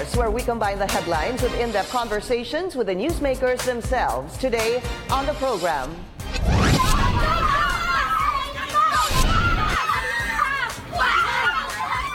Stars, where we combine the headlines with in-depth conversations with the newsmakers themselves. Today on the program,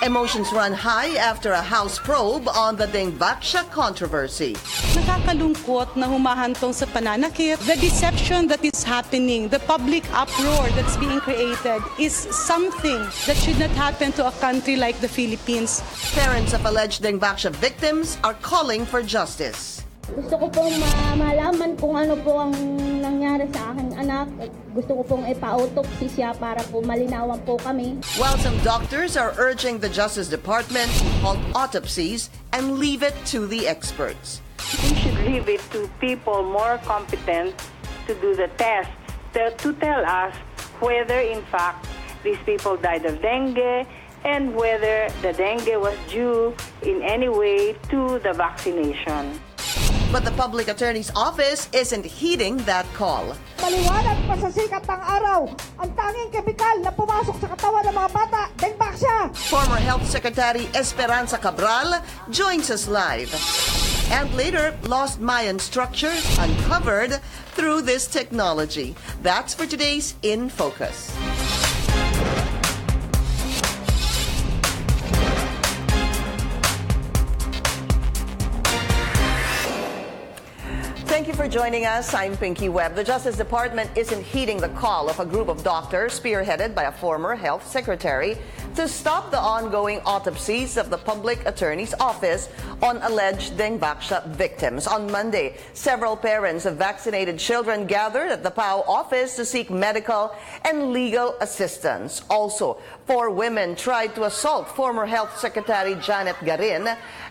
emotions run high after a House probe on the Dengvaksha controversy. Nakakalungkot na humahantong sa pananakit. The deception that is happening, the public uproar that's being created is something that should not happen to a country like the Philippines. Parents of alleged Dengvaksha victims are calling for justice. Gusto ko pong malaman kung ano po ang nangyari sa aking anak. Gusto ko pong ipa-autopsy siya para po malinawan po kami. While some doctors are urging the Justice Department to halt autopsies and leave it to the experts. We should leave it to people more competent to do the tests to tell us whether in fact these people died of dengue and whether the dengue was due in any way to the vaccination. But the Public Attorney's Office isn't heeding that call. Maliwanag pa sa sikat ng araw, ang tanging kemikal na pumasok sa katawan ng mga bata, Dengvaksha. Former Health Secretary Esperanza Cabral joins us live. And later, lost Mayan structures uncovered through this technology. That's for today's In Focus. Thank you for joining us. I'm Pinky Webb. The Justice Department isn't heeding the call of a group of doctors spearheaded by a former health secretary to stop the ongoing autopsies of the Public Attorney's Office on alleged Dengvaksha victims. On Monday, several parents of vaccinated children gathered at the PAO office to seek medical and legal assistance. Also, 4 women tried to assault former Health Secretary Janet Garin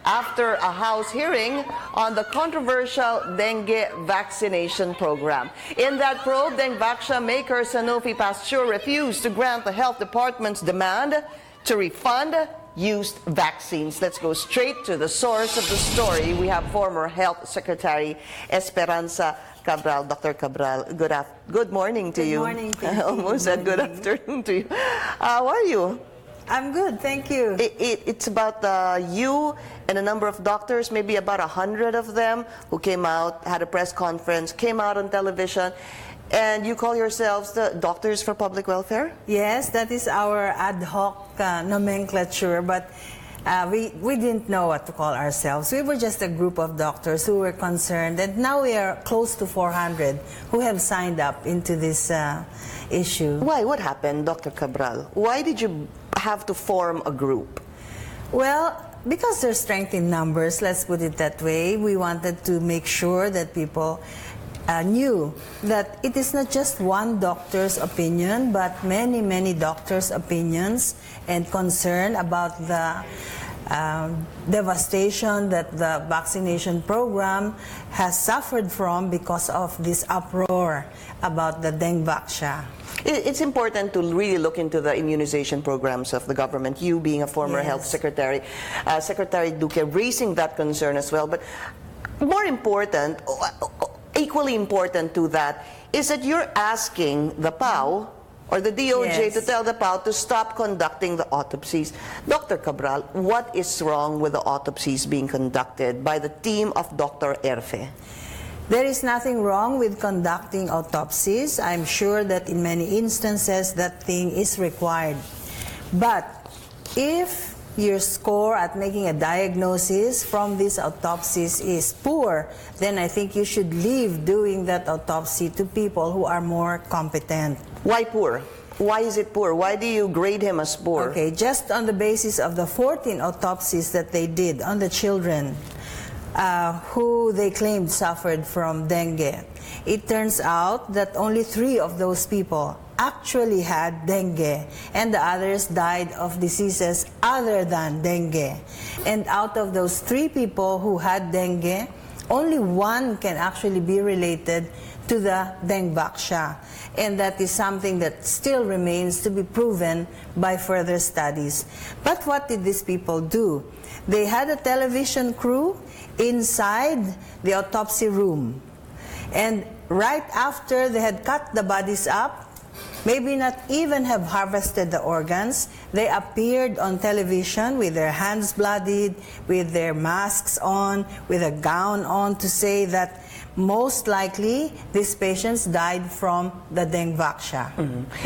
after a House hearing on the controversial dengue vaccination program. In that probe, Dengvaksha maker Sanofi Pasteur refused to grant the Health Department's demand to refund used vaccines. Let's go straight to the source of the story. We have former Health Secretary Esperanza Cabral. Dr. Cabral, good morning to you. Good morning. I almost said good afternoon to you. How are you? I'm good, thank you. It's about you and a number of doctors, maybe about 100 of them, who came out, had a press conference, came out on television, and you call yourselves the Doctors for Public Welfare? Yes, that is our ad hoc nomenclature, but we didn't know what to call ourselves. We were just a group of doctors who were concerned, and now we are close to 400 who have signed up into this issue. Why? What happened, Dr. Cabral? Why did you have to form a group? Well, because there's strength in numbers, let's put it that way. We wanted to make sure that people knew that it is not just one doctor's opinion, but many, many doctors' opinions and concern about the devastation that the vaccination program has suffered from because of this uproar about the Dengvaksha. It's important to really look into the immunization programs of the government, you being a former Yes. health secretary, Secretary Duque raising that concern as well. But more important, equally important to that, is that you're asking the PAO or the DOJ Yes. to tell the PAO to stop conducting the autopsies. Dr. Cabral, what is wrong with the autopsies being conducted by the team of Dr. Erfe? There is nothing wrong with conducting autopsies. I'm sure that in many instances that thing is required. But if your score at making a diagnosis from these autopsies is poor, then I think you should leave doing that autopsy to people who are more competent. Why poor? Why is it poor? Why do you grade him as poor? Okay, just on the basis of the 14 autopsies that they did on the children who they claimed suffered from dengue, it turns out that only 3 of those people actually had dengue, and the others died of diseases other than dengue. And out of those 3 people who had dengue, only 1 can actually be related to the Dengvaksha. And that is something that still remains to be proven by further studies. But what did these people do? They had a television crew inside the autopsy room. And right after they had cut the bodies up, maybe not even have harvested the organs, they appeared on television with their hands bloodied, with their masks on, with a gown on, to say that most likely these patients died from the dengue vaxia.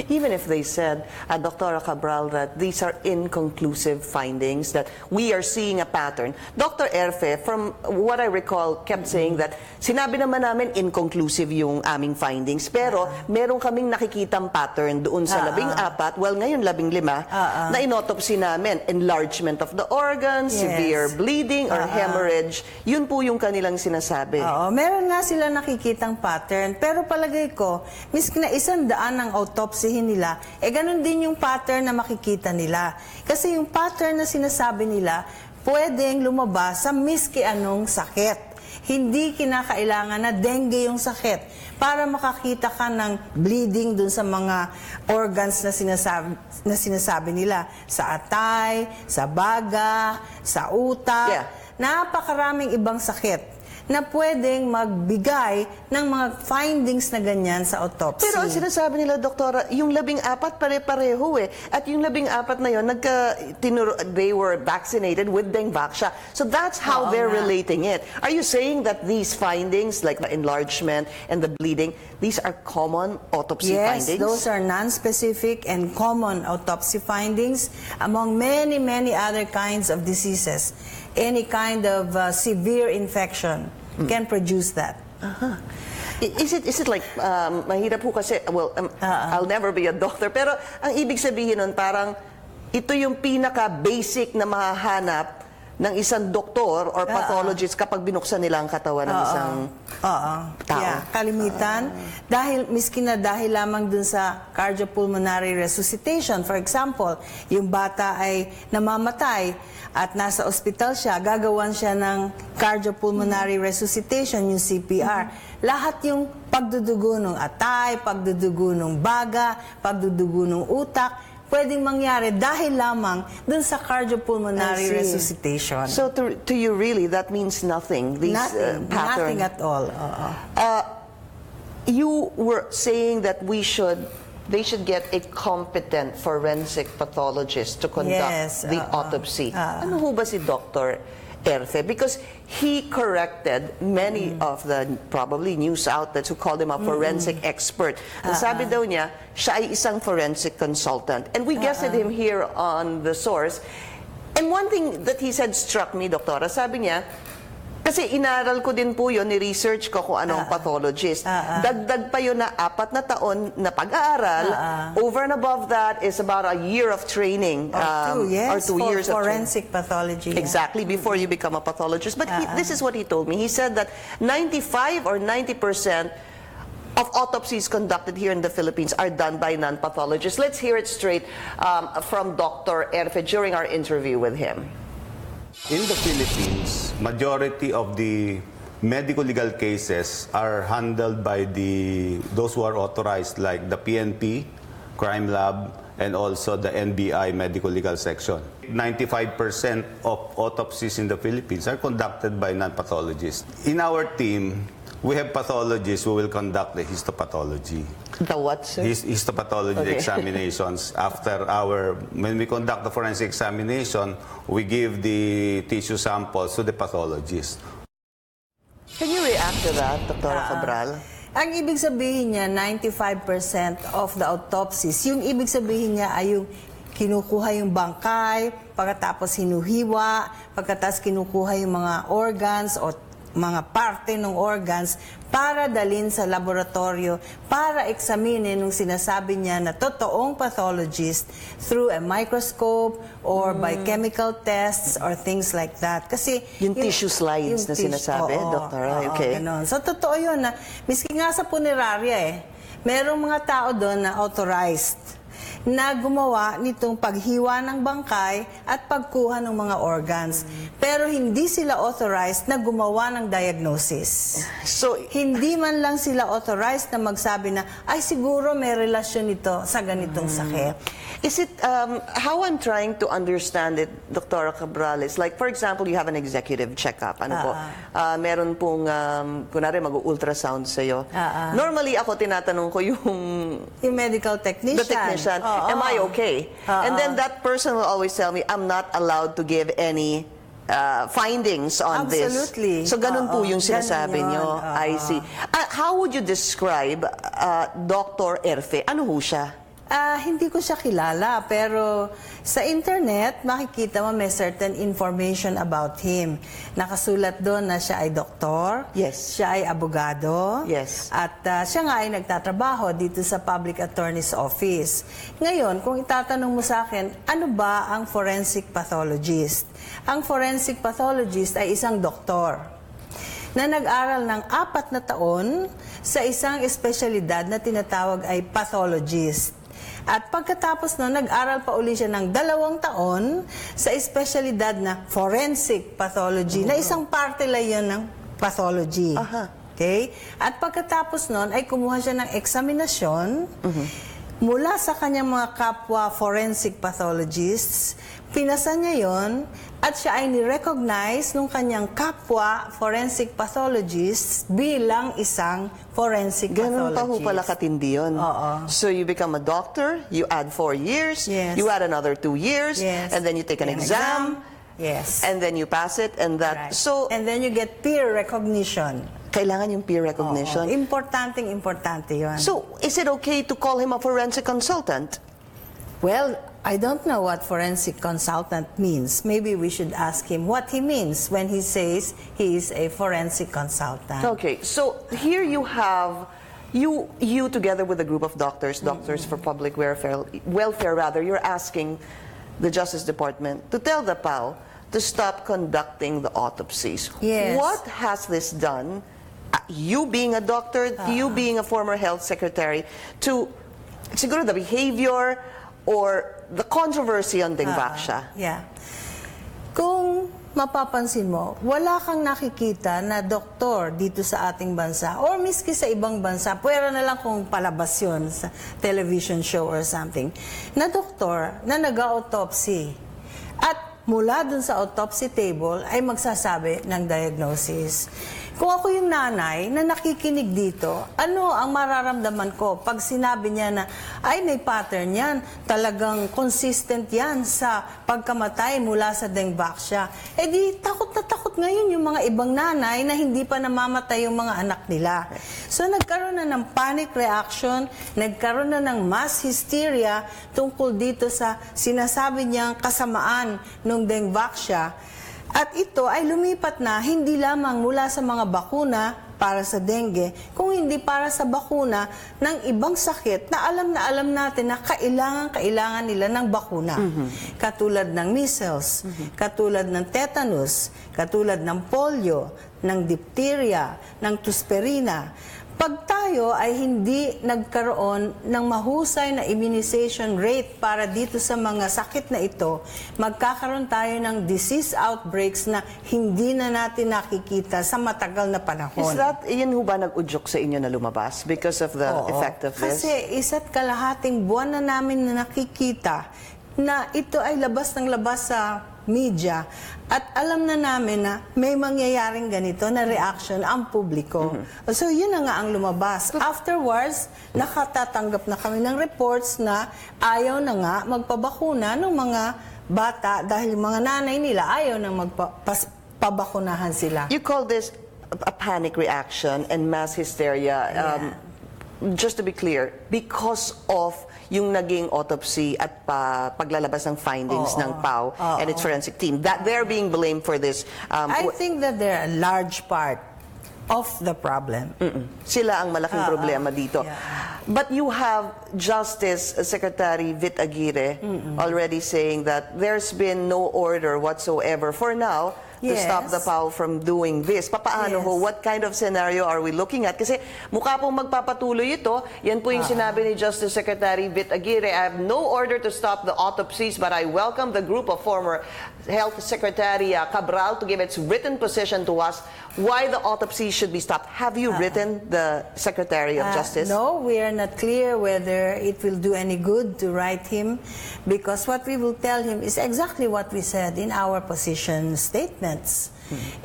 Even if they said, Dr. Cabral, that these are inconclusive findings, that we are seeing a pattern. Dr. Erfe, from what I recall, kept saying that sinabi naman namin inconclusive yung aming findings, pero meron kaming nakikitang pattern doon sa 14, well ngayon 15, na inotopsy namin. Enlargement of the organs, Yes. severe bleeding or hemorrhage. Yun po yung kanilang sinasabi. Oo, meron nga sila nakikitang pattern, pero palagay ko, miski na 100 ang autopsyhin nila, ganun din yung pattern na makikita nila. Kasi yung pattern na sinasabi nila, pwedeng lumabas sa miski anong sakit. Hindi kinakailangan na dengue yung sakit para makakita ka ng bleeding dun sa mga organs na sinasabi nila. Sa atay, sa baga, sa utak. Yeah. Napakaraming ibang sakit na pwedeng magbigay ng mga findings na ganyan sa autopsy. Pero ang sinasabi nila, Doktora, yung 14 pare-pareho eh. At yung 14 na yun, they were vaccinated with dengue vaxia. So that's how they're relating it. Are you saying that these findings, like the enlargement and the bleeding, these are common autopsy findings? Yes, those are non-specific and common autopsy findings among many, many other kinds of diseases. Any kind of severe infection can produce that. Is it like, mahirap po kasi, well, I'll never be a doctor, pero ang ibig sabihin nun, parang ito yung pinaka-basic na mahahanap ng isang doktor or pathologist kapag binuksan nila ang katawan ng isang tao. Yeah, kalimitan. Miski na dahil lamang dun sa cardiopulmonary resuscitation. For example, yung bata ay namamatay at nasa ospital siya, gagawan siya ng cardiopulmonary resuscitation, yung CPR. Lahat yung pagdudugo ng atay, pagdudugo ng baga, pagdudugo ng utak, pwedeng mangyari dahil lamang dun sa cardiopulmonary resuscitation. So to you really, that means nothing, these pattern? Nothing at all. You were saying that they should get a competent forensic pathologist to conduct the autopsy. Ano ho ba si Dr. Erfe? Because he corrected many of the probably news outlets who called him a forensic expert. Ang sabi daw niya, siya ay isang forensic consultant. And we guested him here on The Source. And one thing that he said struck me, Doktora, sabi niya, kasi inaral ko din po yun, ni-research ko kung anong pathologist. Dagdag pa yun na 4 na taon na pag-aaral. Over and above that is about a year of training. Or 2 years, or 2 years for forensic pathology. Exactly, before you become a pathologist. But this is what he told me. He said that 95 or 90% of autopsies conducted here in the Philippines are done by non-pathologists. Let's hear it straight from Dr. Erfe during our interview with him. In the Philippines, majority of the medical legal cases are handled by those who are authorized, like the PNP, Crime Lab, and also the NBI Medical Legal Section. 95% of autopsies in the Philippines are conducted by non-pathologists. In our team, we have pathologists who will conduct the histopathology. The what, sir? Histopathology examinations. When we conduct the forensic examination, we give the tissue samples to the pathologist. Can you react to that, Dr. Cabral? Ang ibig sabihin niya, 95% of the autopsies, yung ibig sabihin niya ay yung kinukuha yung bangkay, pagkatapos hinuhiwa, pagkatapos kinukuha yung mga organs o mga parte ng organs para dalhin sa laboratorio para eksaminin nung sinasabi niya na totoong pathologist through a microscope or by chemical tests or things like that. Kasi yung tissue slides na sinasabi, Dr. Okay. Ganon. So totoo yun na miski nga sa punerarya merong mga tao doon na authorized na gumawa nitong paghiwa ng bangkay at pagkuha ng mga organs. Pero hindi sila authorized na gumawa ng diagnosis. So, hindi man lang sila authorized na magsabi na, ay siguro may relasyon ito sa ganitong sakit. Is it, how I'm trying to understand it, Dr. Cabrales, like for example, you have an executive checkup. Ano po? Meron pong, kunwari mag-ultrasound sa'yo. Normally, ako tinatanong ko yung medical technician. The technician, am I okay? And then that person will always tell me, I'm not allowed to give any findings on this. Absolutely. So ganun po yung sinasabi nyo. I see. How would you describe Dr. Erfe? Ano ho siya? Hindi ko siya kilala, pero sa internet, makikita mo may certain information about him. Nakasulat doon na siya ay doktor, Yes. siya ay abogado, Yes. at siya nga ay nagtatrabaho dito sa Public Attorney's Office. Ngayon, kung itatanong mo sa akin, ano ba ang forensic pathologist? Ang forensic pathologist ay isang doktor na nag-aral ng 4 na taon sa isang espesyalidad na tinatawag ay pathologist. At pagkatapos na nag-aral pa uli siya ng 2 taon sa espesyalidad na forensic pathology, na isang parte lang yun ng pathology. Okay? At pagkatapos nun ay kumuha siya ng eksaminasyon mula sa kanyang mga kapwa forensic pathologists, pinasa niya yon at siya ay ni-recognize nung kanyang kapwa forensic pathologists bilang isang forensic Ganun pa ho pathologist. pala katindi yun. So you become a doctor, you add 4 years, Yes. you add another 2 years, Yes. and then you take an exam, Yes. and then you pass it, and that. Right. So, And then you get peer recognition. kailangan yung peer recognition. Importante yun. So, is it okay to call him a forensic consultant? Well, I don't know what forensic consultant means. Maybe we should ask him what he means when he says he is a forensic consultant. Okay, so here you have you together with a group of doctors for public welfare rather, you're asking the Justice Department to tell the PAO to stop conducting the autopsies. Yes. What has this done, you being a doctor, you being a former health secretary, to siguro the behavior or the controversy on Dengvaxia? Yeah. Kung mapapansin mo, wala kang nakikita na doktor dito sa ating bansa or miski sa ibang bansa, pwera na lang kung palabas yun sa television show or something, na doktor na nag-autopsy. At mula dun sa autopsy table ay magsasabi ng diagnosis. Kung ako yung nanay na nakikinig dito, ano ang mararamdaman ko pag sinabi niya na, ay may pattern yan, talagang consistent yan sa pagkamatay mula sa Dengvaxia. Eh di, takot na takot ngayon yung mga ibang nanay na hindi pa namamatay yung mga anak nila. So nagkaroon na ng panic reaction, nagkaroon na ng mass hysteria tungkol dito sa sinasabi niyang kasamaan ng Dengvaxia. At ito ay lumipat na hindi lamang mula sa mga bakuna para sa dengue, kung hindi para sa bakuna ng ibang sakit na alam natin na kailangan nila ng bakuna. Katulad ng measles, katulad ng tetanus, katulad ng polio, ng diphtheria, ng tusperina. Pag tayo ay hindi nagkaroon ng mahusay na immunization rate para dito sa mga sakit na ito, magkakaroon tayo ng disease outbreaks na hindi na natin nakikita sa matagal na panahon. Is that, yun ho ba nag-udyok sa inyo na lumabas because of the effect of this? Kasi 1.5 buwan na namin na nakikita na ito ay labas ng labas sa media at alam na namin na may mangyayaring ganito na reaction ang publiko. So yun na nga ang lumabas. Afterwards, nakatatanggap na kami ng reports na ayaw na nga magpabakuna ng mga bata dahil mga nanay nila ayaw na magpabakunahan sila. You call this a panic reaction and mass hysteria. Just to be clear, because of yung naging autopsy at paglalabas ng findings ng PAO and its forensic team, that they're being blamed for this. I think that they're a large part of the problem. Sila ang malaking problema dito. But you have Justice Secretary Vit Aguirre already saying that there's been no order whatsoever for now to stop the PAO from doing this. Papaano ho? What kind of scenario are we looking at? Kasi mukha pong magpapatuloy ito. Yan po yung sinabi ni Justice Secretary Vit Aguirre. I have no order to stop the autopsies, but I welcome the group of former Health Secretary Cabral to give its written position to us why the autopsy should be stopped. Have you written the Secretary of Justice? No, we are not clear whether it will do any good to write him, because what we will tell him is exactly what we said in our position statements.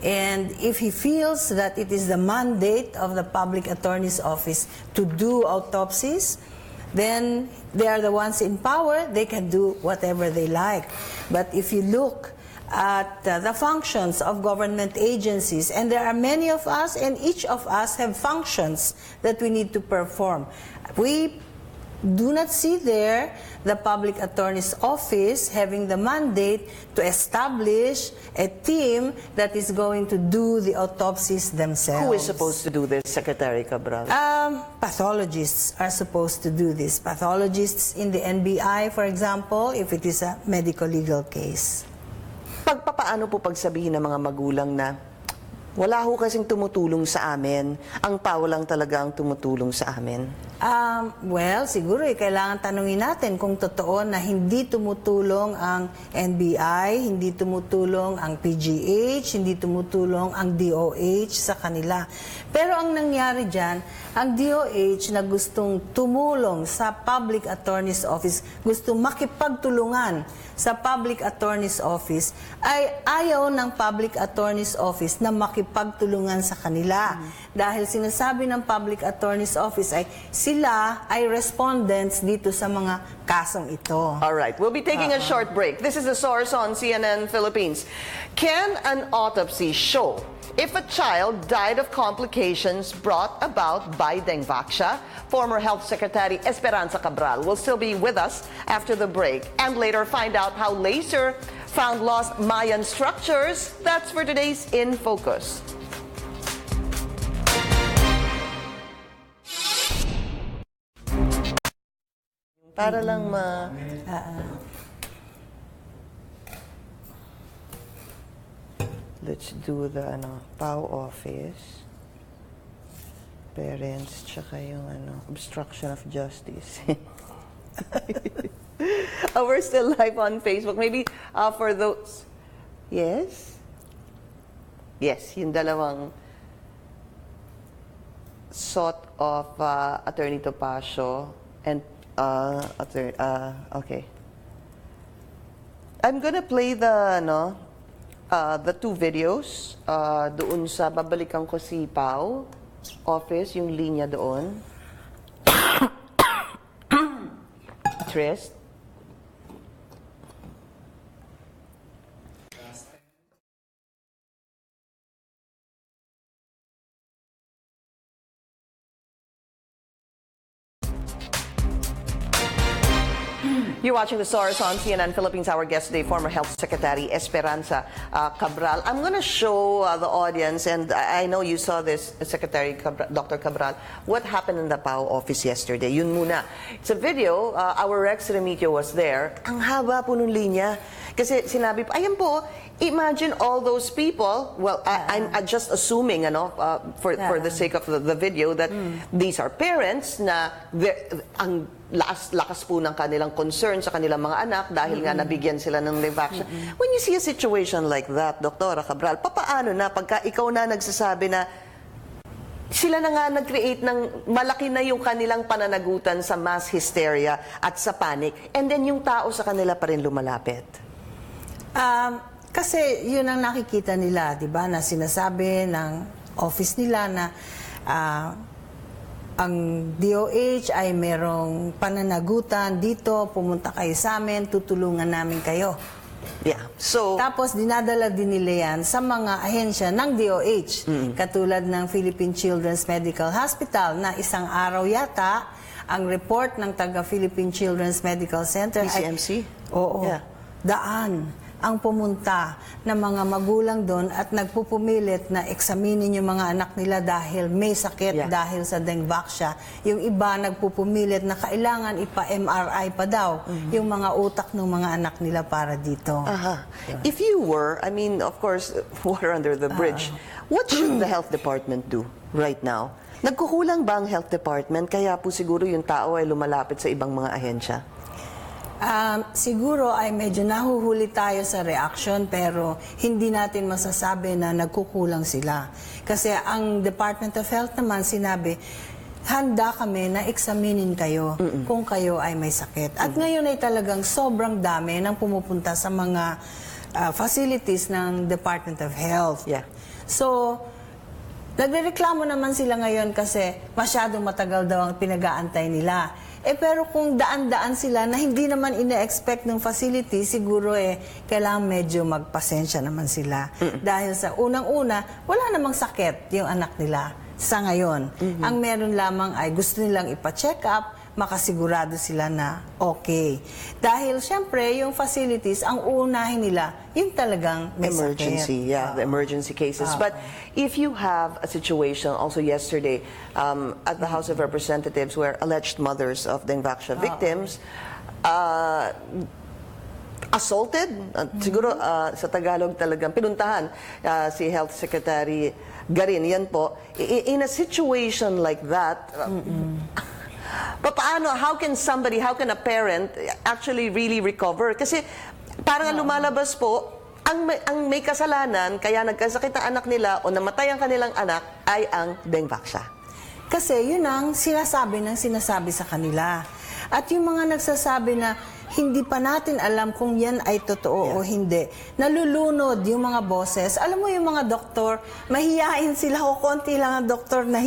And if he feels that it is the mandate of the Public Attorney's Office to do autopsies, then they are the ones in power. They can do whatever they like. But if you look at the functions of government agencies, and there are many of us, and each of us have functions that we need to perform. We do not see there the Public Attorney's Office having the mandate to establish a team that is going to do the autopsies themselves. Who is supposed to do this, Secretary Cabral? Pathologists are supposed to do this. Pathologists in the NBI, for example, if it is a medico-legal case. Paano po pagsabihin ng mga magulang na wala ho kasing tumutulong sa amin, ang PAO lang talaga ang tumutulong sa amin? Well, siguro kailangan tanungin natin kung totoo na hindi tumutulong ang NBI, hindi tumutulong ang PGH, hindi tumutulong ang DOH sa kanila. Pero ang nangyari dyan, ang DOH na gustong tumulong sa Public Attorney's Office, gustong makipagtulungan sa Public Attorney's Office, ay ayaw ng Public Attorney's Office na makipagtulungan sa kanila. Dahil sinasabi ng Public Attorney's Office ay sila ay respondents dito sa mga kasong ito. All right, we'll be taking a short break. This is The Source on CNN Philippines. Can an autopsy show if a child died of complications brought about by Dengvaxia? Former Health Secretary Esperanza Cabral will still be with us after the break, and later find out how laser found lost Mayan structures. That's for today's In Focus. Para lang let's do the PAO office. Parents, tsaka yung obstruction of justice. We're still live on Facebook. Maybe for those... Yes? Yes, yung dalawang sort of Attorney Topacio and okay. I'm gonna play the two videos doon sa babalikan ko si PAO office, yung linya doon. Trist. You're watching The Source on CNN Philippines. Our guest today, former Health Secretary Esperanza Cabral. I'm going to show the audience, and I know you saw this, Secretary Cabral, Dr. Cabral, what happened in the PAO office yesterday. Yun muna. It's a video. Our Rex Remigio was there. Ang haba po nung linya. Kasi sinabi po, ayan po, imagine all those people. Well, I'm just assuming, for the sake of the video, that these are parents na ang lakas po ng kanilang concern sa kanilang mga anak dahil nga nabigyan sila ng Dengvaxia. When you see a situation like that, Dr. Cabral, papaano na pagka ikaw na nagsasabi na sila na nga nag-create ng malaki na yung kanilang pananagutan sa mass hysteria at sa panic, and then yung tao sa kanila pa rin lumalapit? Kasi yun ang nakikita nila, di ba, na sinasabi ng office nila na ang DOH ay merong pananagutan dito, pumunta kayo sa amin, tutulungan namin kayo. Yeah. So, tapos dinadala din nila yan sa mga ahensya ng DOH, katulad ng Philippine Children's Medical Hospital na isang araw yata, ang report ng taga-Philippine Children's Medical Center PCMC? Oo. Yeah. Daan ang pumunta ng mga magulang doon at nagpupumilit na eksaminin yung mga anak nila dahil may sakit dahil sa Dengvaxia. Yung iba nagpupumilit na kailangan ipa-MRI pa daw yung mga utak ng mga anak nila para dito. If you were, I mean, of course, water under the bridge, what should the health department do right now? Nagkukulang ba ang health department kaya po siguro yung tao ay lumalapit sa ibang mga ahensya? Siguro ay medyo nahuhuli tayo sa reaction pero hindi natin masasabi na nagkukulang sila. Kasi ang Department of Health naman sinabi, handa kami na eksaminin kayo kung kayo ay may sakit. At ngayon ay talagang sobrang dami nang pumupunta sa mga facilities ng Department of Health. Yeah. So, nagrereklamo naman sila ngayon kasi masyadong matagal daw ang pinag-aantay nila. Pero kung daan-daan sila na hindi naman ina-expect ng facility, siguro kailangan medyo magpasensya naman sila. Dahil sa unang-una, wala namang sakit yung anak nila sa ngayon. Ang meron lamang ay gusto nilang ipa-check up, makasigurado sila na okay. Dahil syempre, yung facilities, ang uunahin nila, yung talagang may Emergency, sakit. the emergency cases. But if you have a situation, also yesterday, at the House of Representatives where alleged mothers of Dengvaxia victims assaulted, siguro sa Tagalog talagang pinuntahan si Health Secretary Garin, yan po, in a situation like that, paano, how can a parent actually really recover? Kasi parang ang lumalabas po, ang may kasalanan, kaya nagkasakit ang anak nila o namatay ang kanilang anak, ay ang Dengvaxia. Kasi yun ang sinasabi sa kanila. At yung mga nagsasabi na hindi pa natin alam kung yan ay totoo o hindi. Nalulunod yung mga boses. Alam mo yung mga doktor, mahiyain sila o konti lang ang doktor na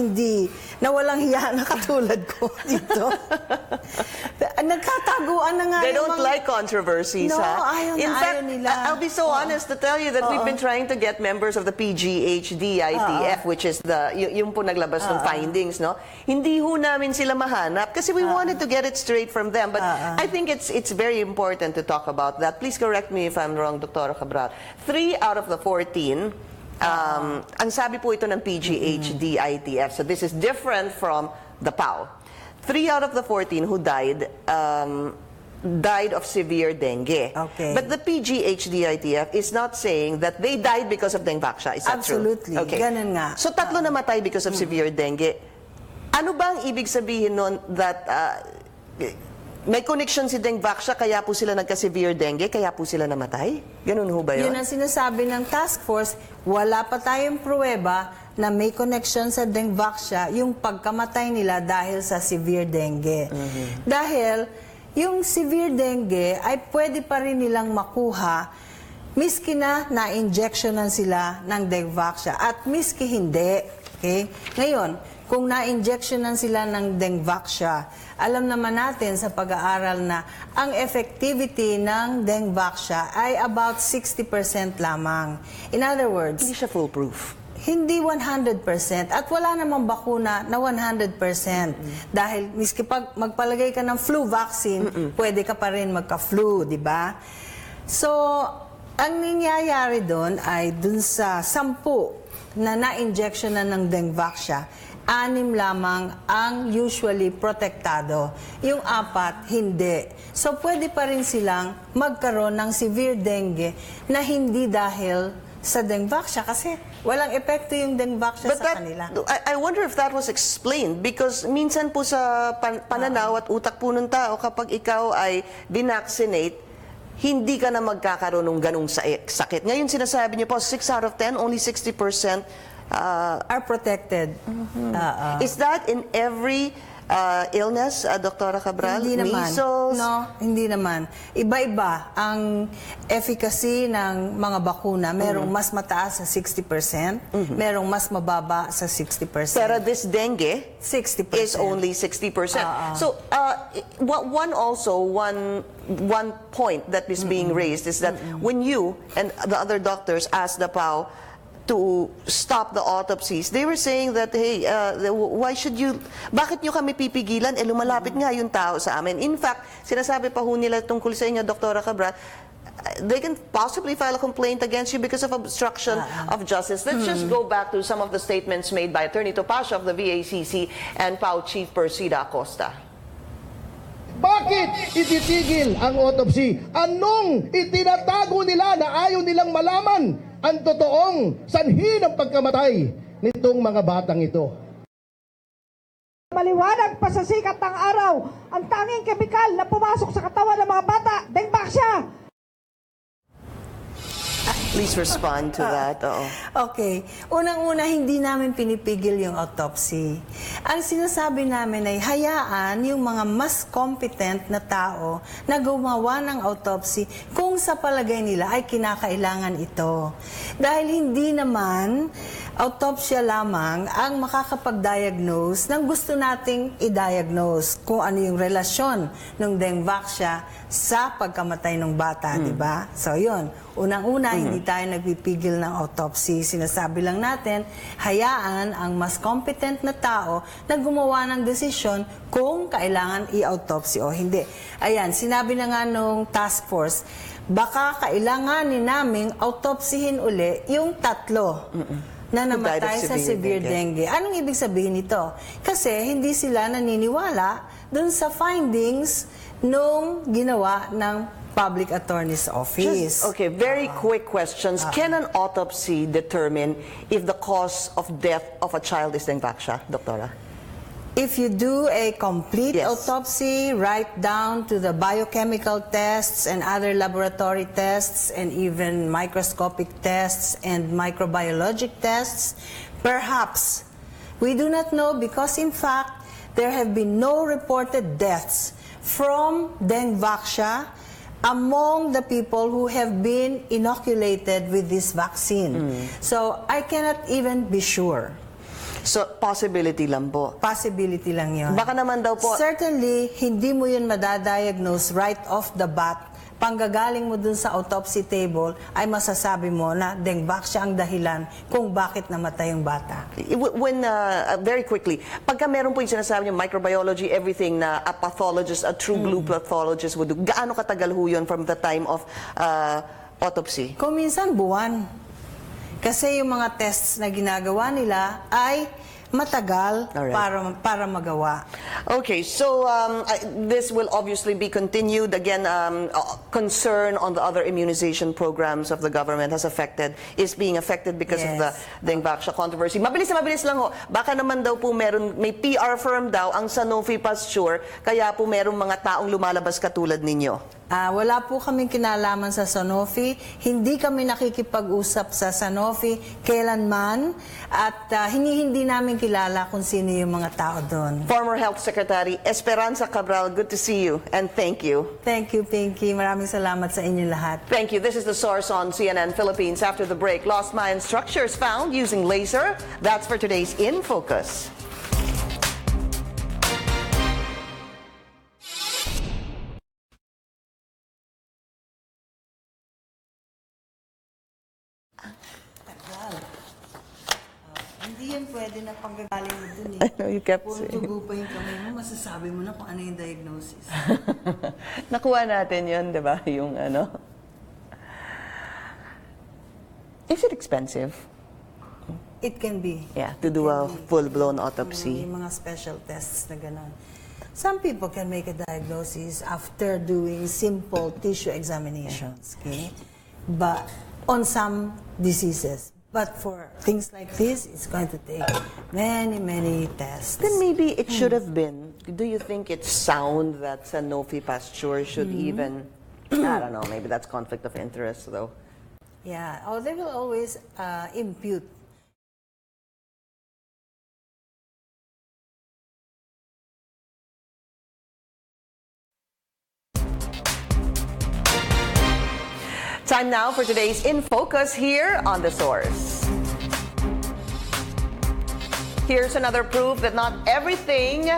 walang hiya na katulad ko dito. Nagkataguan na nga They yung don't like controversies, No, ha? In fact, nila. I'll be so honest to tell you that we've been trying to get members of the PGHD-ITF, which is yung po naglabas ng findings, no? Hindi ho namin sila mahanap kasi we wanted to get it straight from them. But I think it's very important to talk about that. Please correct me if I'm wrong, Dr. Cabral. 3 out of the 14, ang sabi po ito ng PGHD-ITF, so this is different from the PAO. 3 out of the 14 who died of severe dengue. Okay. But the PGHD-ITF is not saying that they died because of Dengvaxia. Is that Absolutely. true? Okay. Ganun nga. So 3 namatay because of severe dengue. Ano ba ang ibig sabihin nun that may connection si Dengvaxia kaya po sila nagka-severe dengue, kaya po sila namatay? Ganun ho ba yun? Yun ang sinasabi ng task force, wala pa tayong pruweba na may connection sa Dengvaxia yung pagkamatay nila dahil sa severe dengue. Dahil yung severe dengue ay pwede pa rin nilang makuha miski na na-injectionan sila ng Dengvaxia at miski hindi. Okay? Ngayon, kung na-injectionan sila ng Dengvaxia, alam naman natin sa pag-aaral na ang effectivity ng Dengvaxia ay about 60% lamang. In other words, Hindi siya foolproof. hindi 100% at wala namang bakuna na 100%. Dahil miski pag magpalagay ka ng flu vaccine, pwede ka pa rin magka-flu, di ba? So, ang nangyayari doon ay dun sa 10 na na-injection na ng Dengvaxia, 6 lamang ang usually protektado. Yung 4, hindi. So, pwede pa rin silang magkaroon ng severe dengue na hindi dahil sa Dengvaxia kasi walang epekto yung Dengvaxia But sa kanila. I wonder if that was explained because minsan po sa pananaw at utak po ng tao kapag ikaw ay binaccinate, hindi ka na magkakaroon ng ganung sakit. Ngayon sinasabi niyo po, 6 out of 10, only 60% Are protected. Is that in every illness, Dr. Cabral? Hindi naman. Measles? No, hindi naman. Iba-iba ang efficacy ng mga bakuna. Merong mas mataas sa 60%, merong mas mababa sa 60%. Pero this dengue 60%. is only 60%. So, one point that is being raised is that when you and the other doctors asked the PAO to stop the autopsies, they were saying that, hey, bakit nyo kami pipigilan? Lumalapit nga yung tao sa amin. In fact, sinasabi pa ho nila tungkol sa inyo, Dr. Cabral, they can possibly file a complaint against you because of obstruction of justice. Let's just go back to some of the statements made by Attorney Topacio of the VACC and PAO Chief Persida Acosta. Bakit ititigil ang autopsy? Anong itinatago nila na ayaw nilang malaman ang totoong sanhi ng pagkamatay nitong mga batang ito? Maliwanag pa sa sikat ng araw, ang tanging kemikal na pumasok sa katawan ng mga bata, Dengvaxia. Please respond to that. Oo. Okay. Unang-una, hindi namin pinipigil yung autopsy. Ang sinasabi namin ay hayaan yung mga mas competent na tao na gumawa ng autopsy kung sa palagay nila ay kinakailangan ito. Dahil hindi naman autopsya lamang ang makakapag-diagnose ng gusto nating i-diagnose kung ano yung relasyon ng Dengvaxia sa pagkamatay ng bata, di ba? So, yun. Unang-una, hindi tayo nagpipigil ng autopsy. Sinasabi lang natin, hayaan ang mas competent na tao na gumawa ng desisyon kung kailangan i-autopsy o hindi. Ayan, sinabi na nga nung task force, baka kailanganin naming autopsihin uli yung 3 na namatay sa severe dengue. Anong ibig sabihin nito? Kasi hindi sila naniniwala dun sa findings nung ginawa ng Public Attorney's Office. Okay, very quick questions. Can an autopsy determine if the cause of death of a child is Dengvaxia, Doktora? If you do a complete Yes. autopsy, right down to the biochemical tests and other laboratory tests and even microscopic tests and microbiologic tests, perhaps. We do not know because in fact, there have been no reported deaths from Dengvaxia among the people who have been inoculated with this vaccine. So, I cannot even be sure. So, possibility lang po. Possibility lang yun. Baka naman daw po, Certainly, hindi mo yun madadiagnose right off the bat. Panggagaling mo dun sa autopsy table, ay masasabi mo na Dengvaxia ang dahilan kung bakit namatay yung bata. when, very quickly, pagka meron po yung sinasabi niyo, microbiology, everything na a pathologist, a true blue pathologist would do, gaano katagal ho yun from the time of autopsy? Kung minsan buwan. Kasi yung mga tests na ginagawa nila ay matagal Alright. para magawa. Okay, so this will obviously be continued. Again, concern on the other immunization programs of the government is being affected because of the Dengvaxia controversy. Mabilis na mabilis lang ho. Baka naman daw po may PR firm daw ang Sanofi Pasteur, kaya po merong mga taong lumalabas katulad ninyo. Wala po kaming kinalaman sa Sanofi. Hindi kami nakikipag-usap sa Sanofi kailanman at hindi namin kilala kung sino yung mga tao doon. Former Health Secretary Esperanza Cabral, good to see you and thank you. Thank you, Pinky. Maraming salamat sa inyo lahat. Thank you. This is The Source on CNN Philippines. After the break, lost Mayan structures found using laser. That's for today's In Focus. Hindi yan pwede na panggagaling mo dun I know you kept Kung saying. tugo pa yung kamay mo, masasabi mo na kung ano yung diagnosis. Nakuha natin yun, di ba? Yung ano. Is it expensive? It can be. Yeah, to do a full-blown autopsy. Yung mga special tests na gano'n. Some people can make a diagnosis after doing simple tissue examinations, okay? But on some diseases. But for things like this, it's going to take many, many tests. Then maybe it should have been. Do you think it's sound that Sanofi Pasteur should even, I don't know, maybe that's conflict of interest though. Yeah. Oh, they will always impute. Time now for today's In Focus here on The Source. Here's another proof that not everything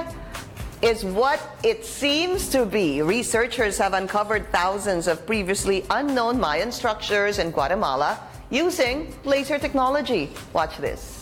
is what it seems to be. Researchers have uncovered thousands of previously unknown Mayan structures in Guatemala using laser technology. Watch this.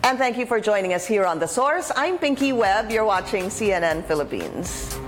And thank you for joining us here on The Source. I'm Pinky Webb. You're watching CNN Philippines.